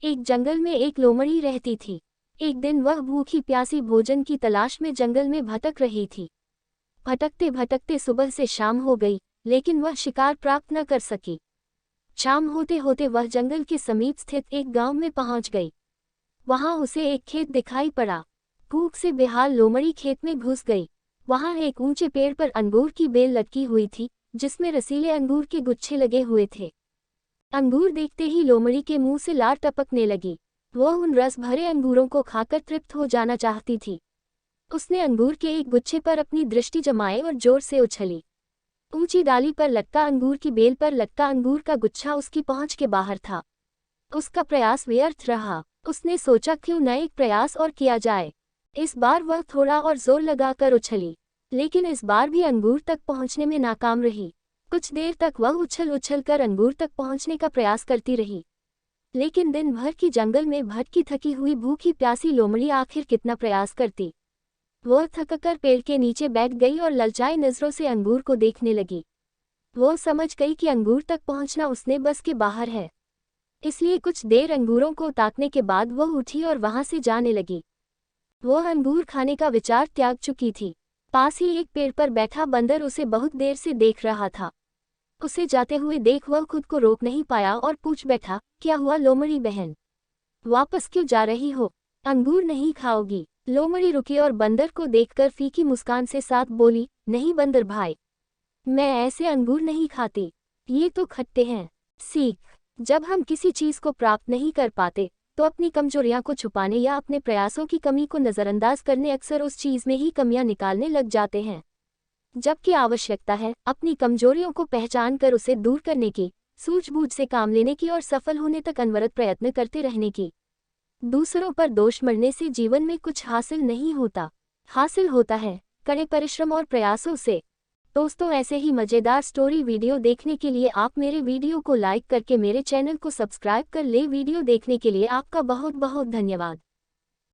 एक जंगल में एक लोमड़ी रहती थी। एक दिन वह भूखी प्यासी भोजन की तलाश में जंगल में भटक रही थी। भटकते भटकते सुबह से शाम हो गई, लेकिन वह शिकार प्राप्त न कर सकी। शाम होते होते वह जंगल के समीप स्थित एक गांव में पहुंच गई। वहां उसे एक खेत दिखाई पड़ा। भूख से बेहाल लोमड़ी खेत में घुस गई। वहां एक ऊंचे पेड़ पर अंगूर की बेल लटकी हुई थी, जिसमें रसीले अंगूर के गुच्छे लगे हुए थे। अंगूर देखते ही लोमड़ी के मुंह से लार टपकने लगी। वह उन रस भरे अंगूरों को खाकर तृप्त हो जाना चाहती थी। उसने अंगूर के एक गुच्छे पर अपनी दृष्टि जमाए और जोर से उछली। ऊंची डाली पर लटका अंगूर की बेल पर लटका अंगूर का गुच्छा उसकी पहुंच के बाहर था। उसका प्रयास व्यर्थ रहा। उसने सोचा क्यों न एक प्रयास और किया जाए। इस बार वह थोड़ा और जोर लगाकर उछली, लेकिन इस बार भी अंगूर तक पहुंचने में नाकाम रही। कुछ देर तक वह उछल उछल कर अंगूर तक पहुंचने का प्रयास करती रही, लेकिन दिन भर की जंगल में भटकी थकी हुई भूखी प्यासी लोमड़ी आखिर कितना प्रयास करती। वह थककर पेड़ के नीचे बैठ गई और ललचाई नजरों से अंगूर को देखने लगी। वह समझ गई कि अंगूर तक पहुंचना उसने बस के बाहर है, इसलिए कुछ देर अंगूरों को ताकने के बाद वह उठी और वहां से जाने लगी। वह अंगूर खाने का विचार त्याग चुकी थी। पास ही एक पेड़ पर बैठा बंदर उसे बहुत देर से देख रहा था। उसे जाते हुए देख वह खुद को रोक नहीं पाया और पूछ बैठा, क्या हुआ लोमड़ी बहन, वापस क्यों जा रही हो? अंगूर नहीं खाओगी? लोमड़ी रुकी और बंदर को देखकर फीकी मुस्कान से साथ बोली, नहीं बंदर भाई, मैं ऐसे अंगूर नहीं खाती, ये तो खट्टे हैं। सीख, जब हम किसी चीज को प्राप्त नहीं कर पाते तो अपनी कमजोरियां को छुपाने या अपने प्रयासों की कमी को नजरअंदाज करने अक्सर उस चीज में ही कमियां निकालने लग जाते हैं। जबकि आवश्यकता है अपनी कमजोरियों को पहचान कर उसे दूर करने की, सूझबूझ से काम लेने की और सफल होने तक अनवरत प्रयत्न करते रहने की। दूसरों पर दोष मढ़ने से जीवन में कुछ हासिल नहीं होता, हासिल होता है कड़े परिश्रम और प्रयासों से। दोस्तों, ऐसे ही मजेदार स्टोरी वीडियो देखने के लिए आप मेरे वीडियो को लाइक करके मेरे चैनल को सब्सक्राइब कर ले। वीडियो देखने के लिए आपका बहुत बहुत धन्यवाद।